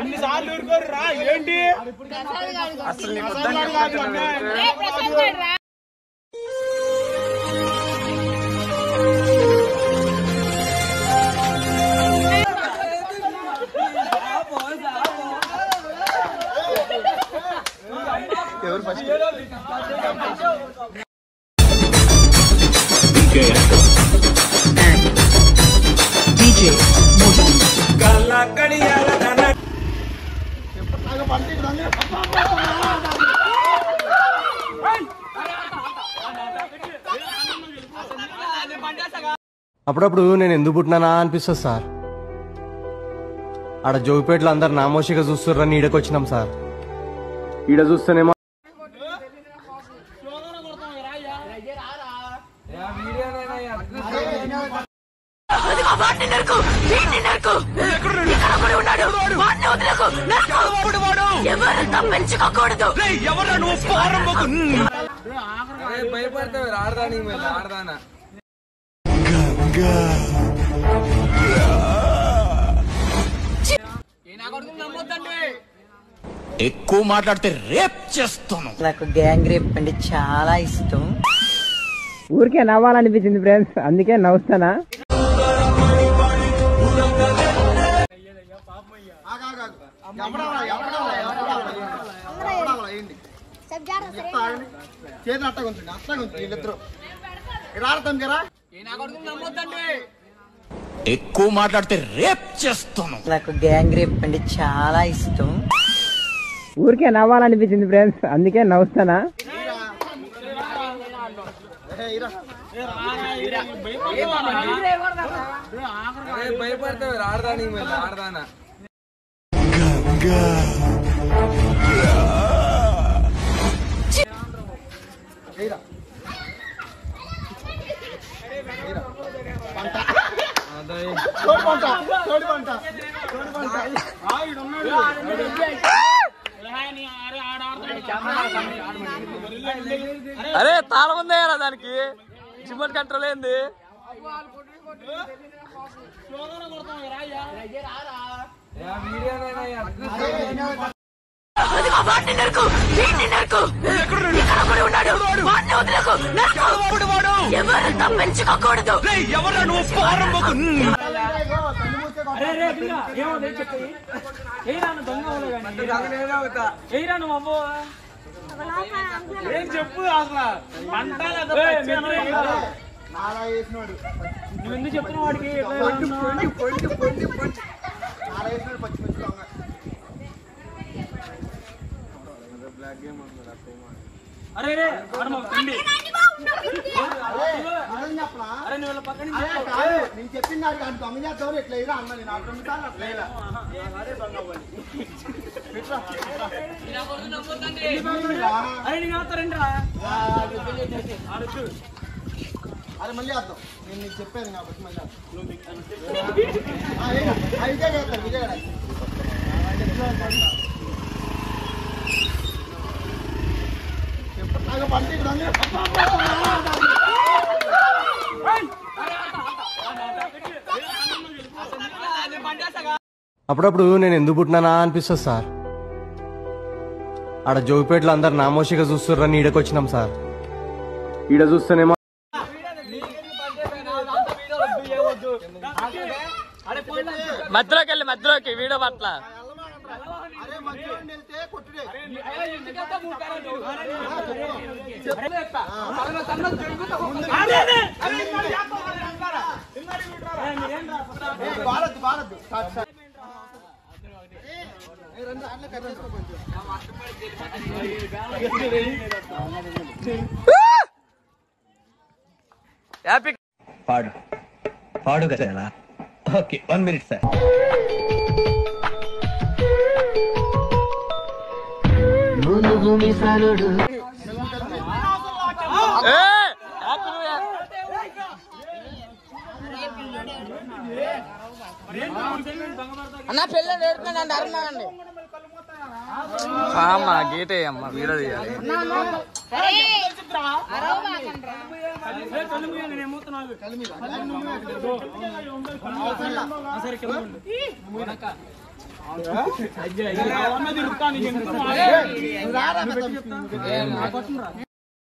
ఇన్నిసార్లు ఊరుకోరు రా ఏంటి అసలు ఎవరు first DJ Motion Kala Kadiyala Dana అప్పుడప్పుడు నేను ఎందుకు పుట్టినానా అనిపిస్తుంది సార్. ఆడ జోగిపేటలో అందరు నామోషిగా చూస్తుర్రని ఈడకొచ్చినాం సార్. ఈడ చూస్తేనేమో భయపడతావు ఆడదాని ఆడదానా ఎక్కువ మాట్లాడితే రేప్ చేస్తాను. నాకు గ్యాంగ్ రేప్ అంటే చాలా ఇష్టం. ఊరికే నవ్వాలనిపించింది ఫ్రెండ్స్, అందుకే నవ్వుస్తానా. ఎక్కువ మాట్లాడితే రేప్ చేస్తాను. నాకు గ్యాంగ్ రేప్ అంటే చాలా ఇష్టం. ఊరికే నవ్వాలనిపించింది ఫ్రెండ్స్, అందుకే నవ్వుస్తానా. భయపడతావు ఆడదాని ఆడదానా అరే తాళం ఉందా దానికి రిమోట్ కంట్రోల్ ఏంది పెంచుకోకూడదు. ఏం చెప్పు అసలు నువ్వు ఎందుకు చెప్తున్నావు వాడికి అరే రే అరే నువ్వు పక్కన నేను చెప్పిన దొంగ చేస్తావు ఎట్లా అన్న నేను అరే నేను అవుతారండి రా అరే మళ్ళీ వద్దాం నేను నీకు చెప్పాను కాబట్టి మళ్ళీ విజయ్ చేస్తాను విజయ్ అప్పుడప్పుడు నేను ఎందుకు పుట్టినానా అనిపిస్తుంది సార్. ఆడ జోగిపేటలో అందరు నామోషిగా చూస్తుర్రని ఈడకొచ్చినాం సార్. ఈడ చూస్తేనేమో మధ్యలోకి వీడియో పట్ల పాడు పాడు కదా. Okay 1 minute sir. అన్న పిల్లలు ఏడుతున్నాండి అరున్నాండి అమ్మ గేటే అమ్మ వీడియో తీయాలి.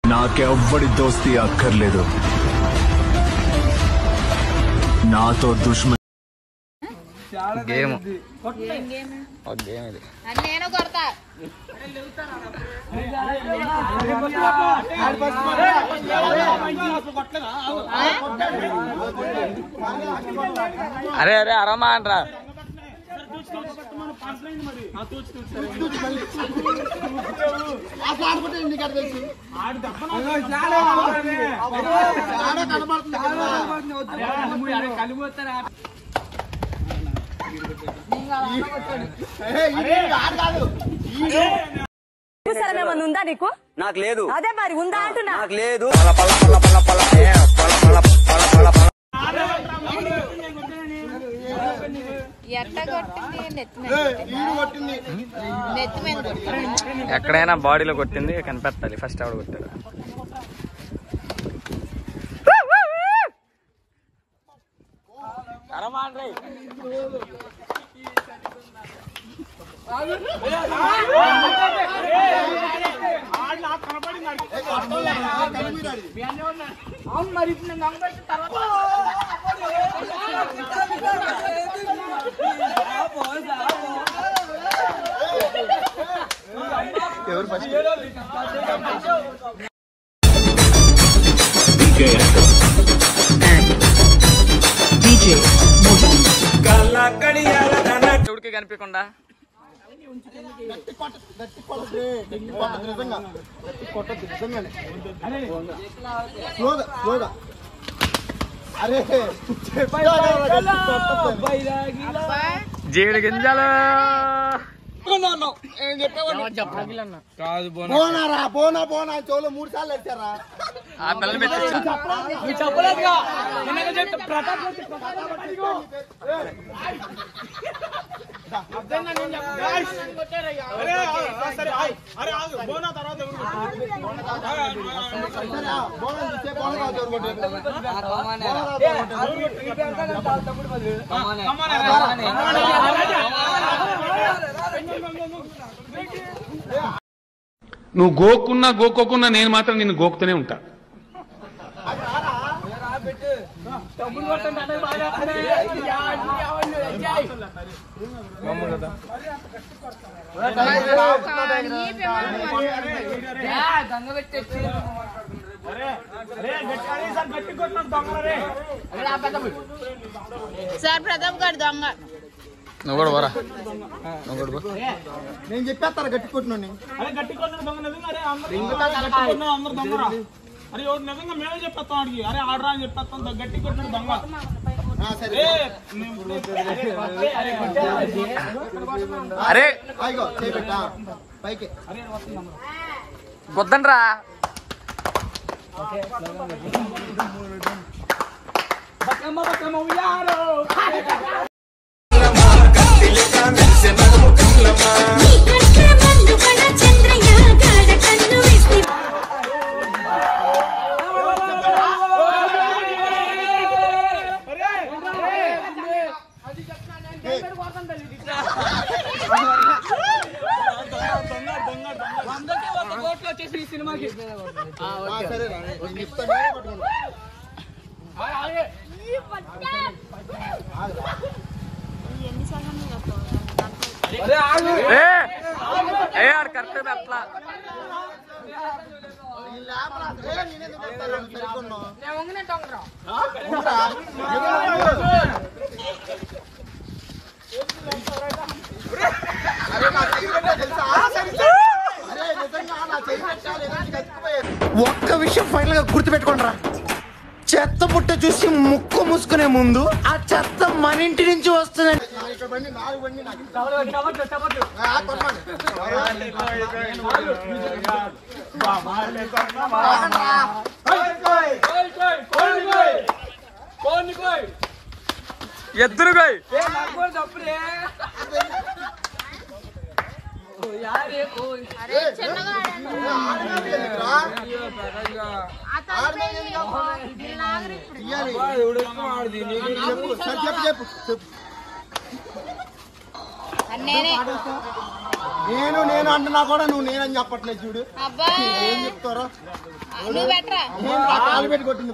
నాకెవ్వడి దోస్తి అక్కర్లేదు, నాతో దుష్మన్. గేమ్ ఇది. నేను కొడతా. అరే అరే అరమా అంటరా. ఏమన్నా ఉందా నీకు? నాకు లేదు. అదే మరి ఉందా అంటున్నా. నాకు లేదు. ఎక్కడైనా బాడీలో కొట్టింది కనిపెట్టాలి. ఫస్ట్ ఆవిడ కొట్టాడు. ఎవరు ఫస్ట్? చూడికి కనిపించకుండా జీడి గింజలు బోనారా బోనా బోనా చెవులో 3 సార్లు వచ్చారా? ఆ పిల్లలు పెట్టచ్చు. నువ్వు గోక్కున్నా గోక్కోకున్నా నేను మాత్రం నిన్ను గోకుతూనే ఉంటా. సార్ ప్రతాప్ గారు దొంగ. నువ్వు కూడా పోరా. నేను చెప్పేస్తారా గట్టి కొట్టిన గట్టి కొట్టిన దొంగ నిజంగా. అందరు దొంగరా? అరే నిజంగా మేమే చెప్పేస్తాం అడిగి. అరే ఆడరా అని చెప్పేస్తాం. గట్టి కొట్టిన దొంగ. అరే పైకి గొద్దండ్రా. కరెక్ట్ అట్లా ఒక్క విషయం ఫైనల్ గా గుర్తుపెట్టుకోండి రా. చెత్త పుట్ట చూసి ముక్కు మూసుకునే ముందు ఆ చెత్త మన ఇంటి నుంచి వస్తుందండి. ఎద్దురు నేను అంటున్నా కూడా నువ్వు నేనని చెప్పట్లేదు చూడు. ఏం చెప్తారా కాలు పెట్టి కొట్టింది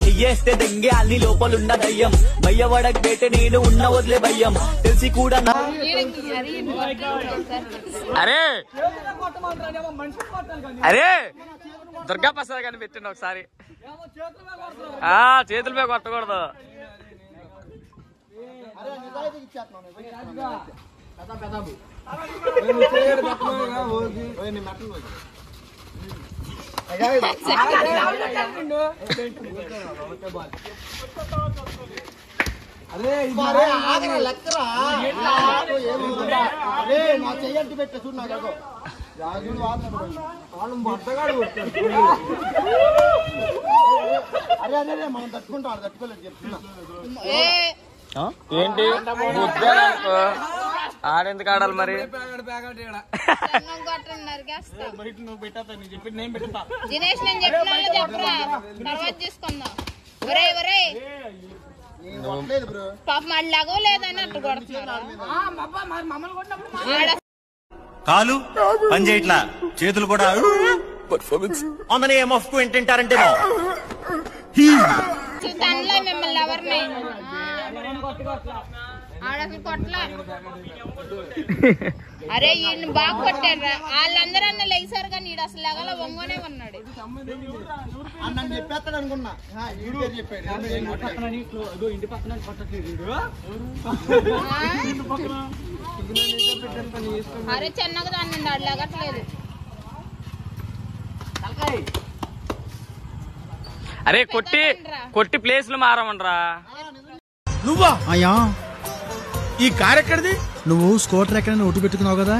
ఎయ్యేస్తే దెంగే అన్ని లోపలున్న దయ్యం భయ్యవడకు పెట్టే నేను ఉన్న వదిలే భయ్యం తెలిసి కూడా అరే అరే దుర్గా ప్రసాద్ గారిని పెట్టండి ఒకసారి. చేతుల మీద కొట్టకూడదు. నా చెయ్యంటి పెట్టే చూడు నాకు అరే అదే మనం తట్టుకుంటాం తట్టుకోలేదు చెప్తున్నా. ఏంటి ఆడెందుకు ఆడాలి మరి? దినేష్ నేను చెప్పినా చెప్పరా తర్వాత తీసుకుందాం. పాప మళ్ళాగో లేదని అట్టు కొడుతున్నారు. కాలు పని చేయట్లా, చేతులు కూడా ఆన్ నేమ్ ఆఫ్ క్వీన్ తింటారంటే తనలో మిమ్మల్ని ఎవరిని ఆడసలు కొట్లా. అరే ఈయన బాగా కొట్టారా వాళ్ళందరూ అన్న లెగిసారు కానీ ఈడు అసలు లెగల వంగనే ఉన్నాడు. చెప్పేస్తాడు అనుకున్నా అరే చిన్నగా దాన్ని ఆడు లెగట్లేదు. అరే కొట్టి ప్లేస్లు మారమండ్రా. నువ్వా అయ్యా ఈ కార్ ఎక్కడిది? నువ్వు స్కూటర్ ఎక్కడైనా ఒట్టు పెట్టుకున్నావు కదా.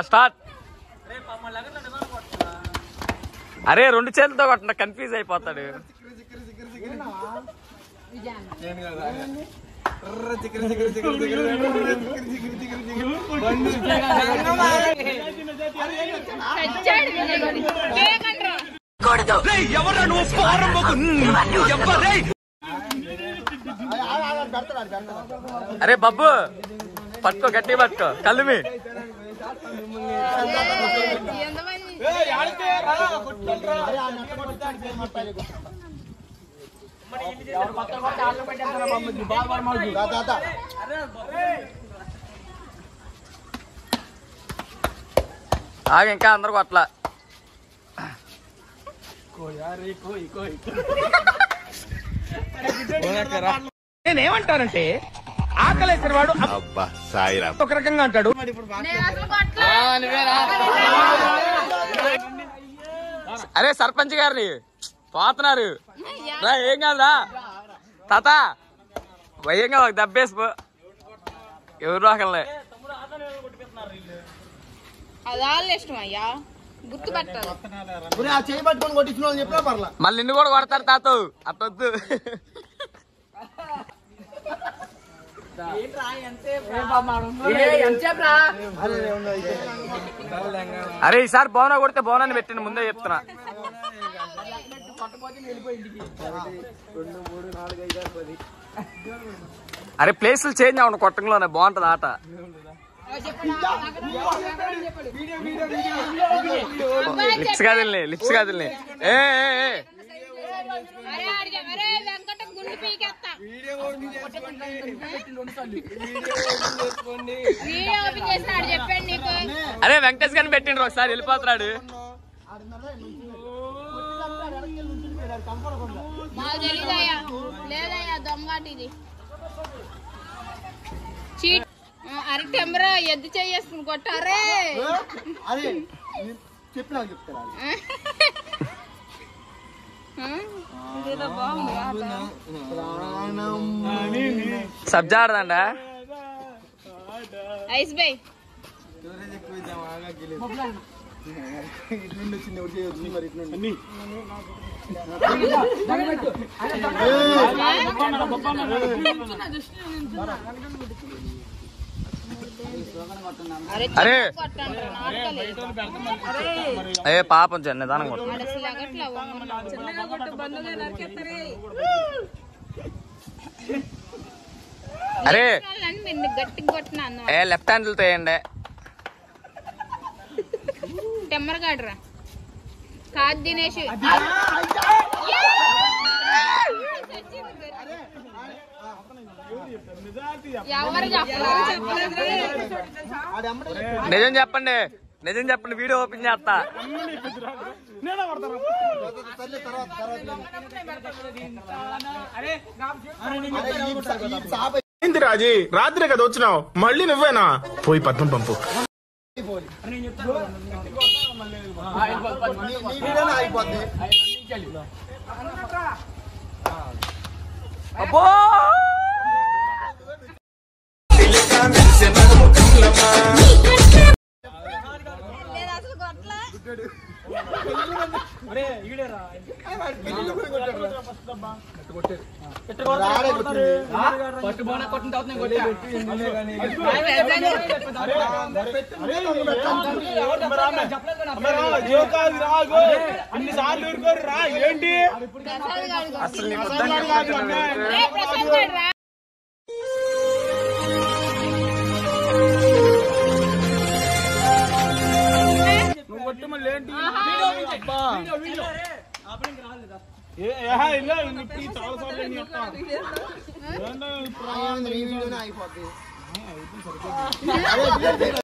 స్టార్ట్. అరే 2 చేతులతో కొట్టిన కన్ఫ్యూజ్ అయిపోతాడు. అరే బాబు పట్టుకో, గట్టి పట్టుకో కళ్ళుమి. ఇంకా అందరు అట్లా నేనేమంటానంటే ఆకలేసిన వాడు ఒక రకంగా అంటాడు. అరే సర్పంచ్ గారిని పోతున్నారు రా. ఏం కాదురా తాత, భయంగా ఒక దెబ్బేసిపో. ఎవరు రాకలే ఇష్టం అయ్యా గుర్తుపట్టాలి. చేయబట్టుకొని కొట్టించిన వాళ్ళు చెప్పినా పర్లా. మళ్ళీ నిన్ను కూడా కొడతారు తాత, అట్టొద్దు. అరే ఈసారి బోనా కొడితే బోనాన్ని పెట్టండి, ముందే చెప్తున్నా. అరే ప్లేసులు చేంజ్ అవ్వండి, కొట్టంలోనే బాగుంటది ఆట. లిప్స్ కాదులే, లిప్స్ కాదులే. ఏ అరే వెంకటేష్ గారిని పెట్టిండ్రు ఒకసారి, వెళ్ళిపోతున్నాడు. లేదయ్యా దొంగటిది చీట్. అరే టెంబరా ఎద్దు చేయేస్తుంది కొట్టారే. చెప్పి నాకు చెప్తారా సబ్జా ఆడదండా ఐస్ బై ఇట్లుండి వచ్చింది ఎవరు చేయొచ్చు మరి ఇట్లుండి అరే ఏ పాపం నిదానం అరే గట్టి కొట్టినా ఏ లెఫ్ట్ హ్యాండ్ తో వేయండి టెమ్మరగాడరా కాదు దినేష్ నిజం చెప్పండి నిజం చెప్పండి వీడియో ఓపెన్ చేస్తా ఏంటి రాజీ రాత్రి కదా వచ్చినావు మళ్ళీ నువ్వేనా పోయి పద్మం పంపు అబ్బో అన్నిసార్లు ఊరుకోరు రా ఏంటి అసలు నువ్వు కొట్టి మళ్ళీ ఏంటి చాలా సార్లు అయిపోద్ది